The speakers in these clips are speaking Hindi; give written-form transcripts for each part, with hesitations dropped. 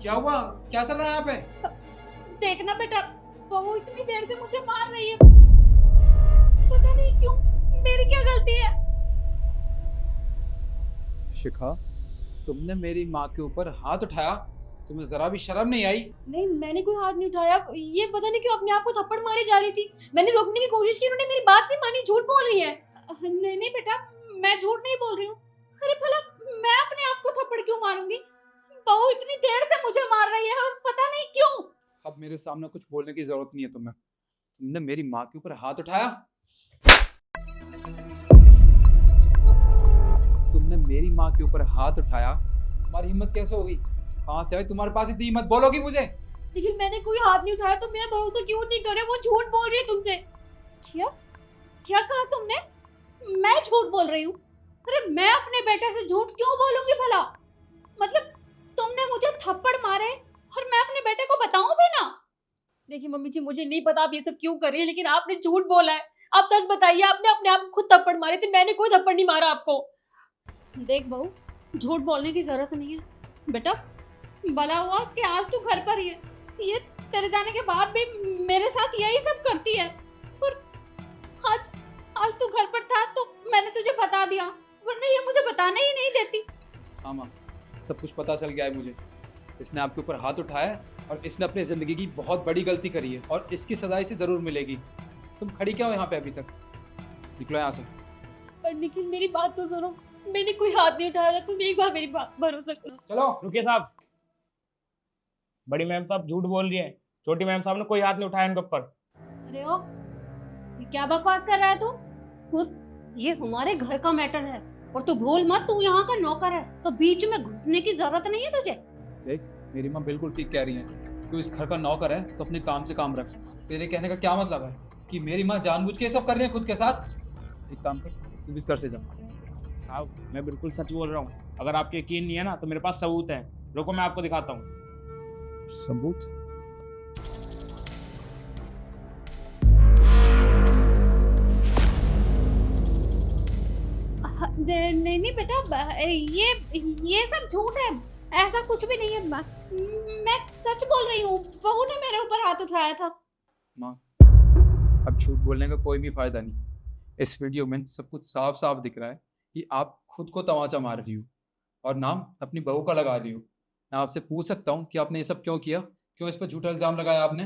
क्या हुआ? क्या चल रहा है यहाँ पे? देखना बेटा, बहू इतनी देर से मुझे मार रही है, पता नहीं क्यों, मेरी क्या गलती है। शिखा, तुमने मेरी माँ के ऊपर हाथ उठाया, तुम्हें जरा भी शर्म नहीं आई? नहीं, मैंने कोई हाथ नहीं उठाया। ये पता नहीं क्यों अपने आप को थप्पड़ मारे जा रही थी। मैंने रोकने की कोशिश की, उन्होंने मेरी बात नहीं मानी, झूठ बोल रही है। नहीं नहीं बेटा, मैं झूठ नहीं बोल रही हूँ। अरे भला मैं अपने आप को थप्पड़ क्यों मारूंगी? बहू इतनी देर से मुझे मार रही है और पता नहीं क्यों। अब मेरे सामने कुछ बोलने की जरूरत नहीं है तुम्हें। तुमने मेरी माँ के ऊपर हाथ उठाया, तुमने मेरी माँ के ऊपर हाथ उठाया। तुम्हारी हिम्मत कैसे होगी? कहाँ से आई तुम्हारे पास इतनी हिम्मत? बोलोगी मुझे? लेकिन मैंने कोई हाथ नहीं उठाया, तो मेरा भरोसा क्यों नहीं करे? वो झूठ बोल रही है तुमसे। क्या क्या कहा तुमने? मैं झूठ बोल रही हूँ? अरे मैं अपने बेटे से झूठ क्यों बोलूंगी भला? मतलब तुमने मुझे थप्पड़ मारे और मैं अपने बेटे को बताऊं भी ना? देखिए मम्मी जी, मुझे नहीं पता आप ये सब क्यों कर रही है, लेकिन आपने झूठ बोला है। आप सच बताइए, आपने अपने आप को खुद थप्पड़ मारे थे, मैंने कोई थप्पड़ नहीं मारा आपको। देख बहू, झूठ बोलने की जरूरत नहीं है बेटा। भला हुआ कि आज तू घर पर ही है। ये तेरे जाने के बाद भी मेरे साथ यही सब करती है। और आज आज तू घर पर था तो मैंने तुझे बता दिया, वरना ये मुझे बताने ही नहीं देती। हाँ माँ, सब कुछ पता चल गया है मुझे। इसने आपके ऊपर हाथ उठाया है और इसने अपनी जिंदगी की बहुत बड़ी गलती करी है और इसकी सजा इसे जरूर मिलेगी। तुम खड़ी क्या हो यहाँ पे अभी तक? निकलो यहाँ से। पर निखिल, मेरी बात तो सुनो, मैंने कोई हाथ नहीं उठाया था, तुम एक बार मेरी बात भरोसा करो। चलो। रुकिए साहब, बड़ी मैम साहब झूठ बोल रही है। छोटी मैम साहब ने कोई हाथ नहीं उठाया इनके ऊपर। अरे ओ, ये क्या बकवास कर रहा है तू? ये हमारे घर का मैटर है और तू भूल मत, तू यहाँ का नौकर है, तो बीच में घुसने की जरूरत नहीं है तुझे। देख, मेरी माँ बिल्कुल ठीक कह रही है। तू इस घर का नौकर है तो अपने काम से काम रख। तेरे कहने का क्या मतलब है कि मेरी माँ जानबूझ के ये सब कर रही है खुद के साथ? एक काम कर, तू भी इस घर से जा। साहब मैं बिल्कुल सच बोल रहा हूँ, अगर आपको यकीन नहीं है ना तो मेरे पास सबूत है। रुको मैं आपको दिखाता हूँ। सबूत? नहीं नहीं बेटा, ये सब झूठ है, ऐसा कुछ भी नहीं है। मैं सच बोल रही हूँ, बहू ने मेरे ऊपर हाथ उठाया था। माँ, अब झूठ बोलने का कोई भी फायदा नहीं। इस वीडियो में सब कुछ साफ साफ दिख रहा है कि आप खुद को तमाचा मार रही हो और नाम अपनी बहू का लगा रही हो। मैं आपसे पूछ सकता हूँ कि आपने ये सब क्यों किया? क्यों इस पर झूठा इल्जाम लगाया आपने?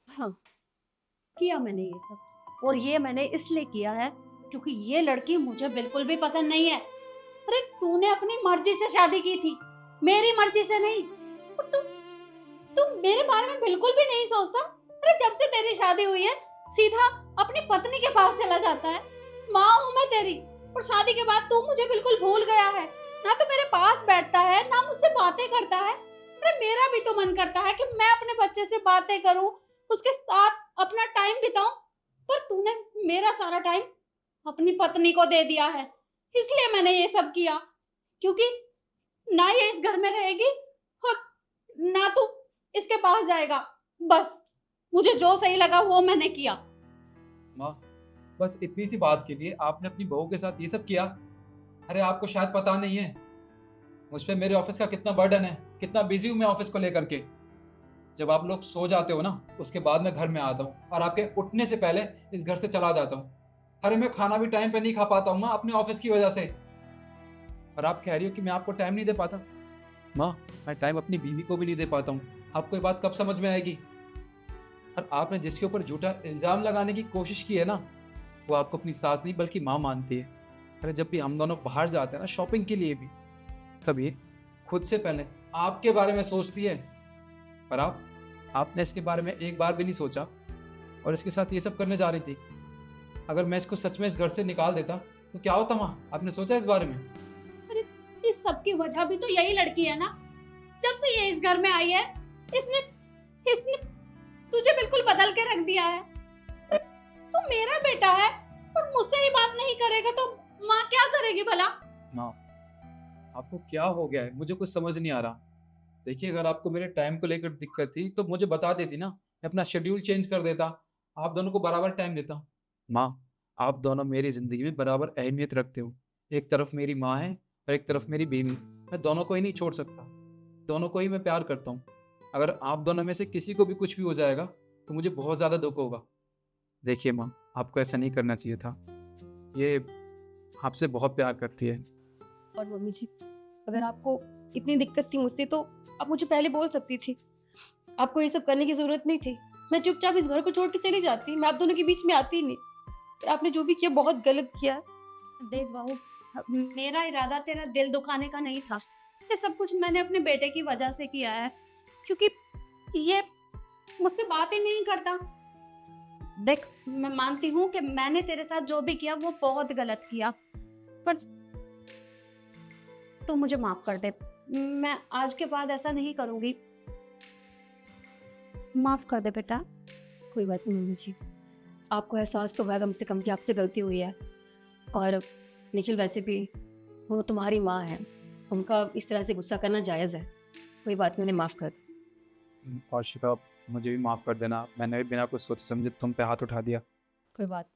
हाँ, किया मैंने ये सब, और ये मैंने इसलिए किया है क्योंकि ये लड़की मुझे बिल्कुल भी पसंद नहीं है। अरे तूने अपनी मर्जी से शादी की थी, मेरी मर्जी से नहीं। और तू मेरे बारे में बिल्कुल भी नहीं सोचता। अरे जब से तेरी शादी हुई है, सीधा अपनी पत्नी के पास चला जाता है। माँ हूँ मैं तेरी, और शादी के बाद तू मुझे बिल्कुल भूल गया है। ना तो मेरे पास बैठता है, ना मुझसे बातें करता है। अरे मेरा भी तो मन करता है कि मैं अपने बच्चे से बातें करूं, उसके साथ अपना टाइम बिताऊं, पर तूने मेरा सारा टाइम अपनी पत्नी को दे दिया है। इसलिए मैंने ये सब किया, क्योंकि ना ये इस घर में रहेगी और ना तू इसके पास जाएगा। बस मुझे जो सही लगा वो मैंने किया। माँ, बस इतनी सी बात के लिए आपने अपनी बहू के साथ ये सब किया? अरे आपको शायद पता नहीं है मुझ पे मेरे ऑफिस का कितना बर्डन है, कितना बिजी हूँ मैं ऑफिस को लेकर के। जब आप लोग सो जाते हो ना, उसके बाद मैं घर में आता हूँ और आपके उठने से पहले इस घर से चला जाता हूँ। अरे मैं खाना भी टाइम पे नहीं खा पाता हूँ माँ, अपने ऑफिस की वजह से। और आप कह रही हो कि मैं आपको टाइम नहीं दे पाता? माँ, मैं टाइम अपनी बीवी को भी नहीं दे पाता हूँ। आपको ये बात कब समझ में आएगी? और आपने जिसके ऊपर झूठा इल्जाम लगाने की कोशिश की है ना, वो आपको अपनी सास नहीं बल्कि माँ मानती है। अरे जब भी हम दोनों बाहर जाते हैं ना शॉपिंग के लिए भी, तभी खुद से पहले आपके बारे में सोचती है। पर आपने इसके बारे में एक बार भी नहीं सोचा और इसके साथ ये सब करने जा रही थी। अगर मैं इसको सच में इस घर से निकाल देता तो क्या होता माँ? आपने सोचा इस बारे में? अरे इस सब की वजह भी तो यही लड़की है ना। जब से ये इस घर में आई है, इसने इसने तुझे बिल्कुल बदल के रख दिया है। तू मेरा बेटा है और मुझसे ही बात नहीं करेगा तो माँ क्या करेगी भला? माँ, आपको क्या हो गया है? मुझे कुछ समझ नहीं आ रहा। देखिए, अगर आपको मेरे टाइम को लेकर दिक्कत थी तो मुझे बता देती ना, मैं अपना शेड्यूल चेंज कर देता, आप दोनों को बराबर टाइम देता। माँ, आप दोनों मेरी ज़िंदगी में बराबर अहमियत रखते हो। एक तरफ मेरी माँ है और एक तरफ मेरी बीवी। मैं दोनों को ही नहीं छोड़ सकता। दोनों को ही मैं प्यार करता हूँ। अगर आप दोनों में से किसी को भी कुछ भी हो जाएगा तो मुझे बहुत ज़्यादा दुख होगा। देखिए माँ, आपको ऐसा नहीं करना चाहिए था। ये आपसे बहुत प्यार करती है। और मम्मी जी, अगर आपको इतनी दिक्कत थी मुझसे तो आप मुझे पहले बोल सकती थी। आपको ये सब करने की जरूरत नहीं थी। मैं चुपचाप इस घर को छोड़ के चली जाती, मैं आप दोनों के बीच में आती ही नहीं। पर आपने जो भी किया बहुत गलत किया है। देख बहू, मेरा इरादा तेरा दिल दुखाने का नहीं था। ये सब कुछ मैंने अपने बेटे की वजह से किया है, क्योंकि ये मुझसे बात ही नहीं करता। देख, मैं मानती हूँ कि मैंने तेरे साथ जो भी किया वो बहुत गलत किया, पर तू मुझे माफ कर दे। मैं आज के बाद ऐसा नहीं करूँगी। माफ कर दे बेटा। कोई बात नहीं मम्मी जी, आपको एहसास तो है कम से कम कि आपसे गलती हुई है। और निखिल वैसे भी वो तुम्हारी माँ है, उनका इस तरह से गुस्सा करना जायज़ है। कोई बात नहीं, उन्हें माफ़ कर दो। और शिफा, मुझे भी माफ़ कर देना। मैंने भी बिना कुछ सोचे समझे तुम पे हाथ उठा दिया। कोई बात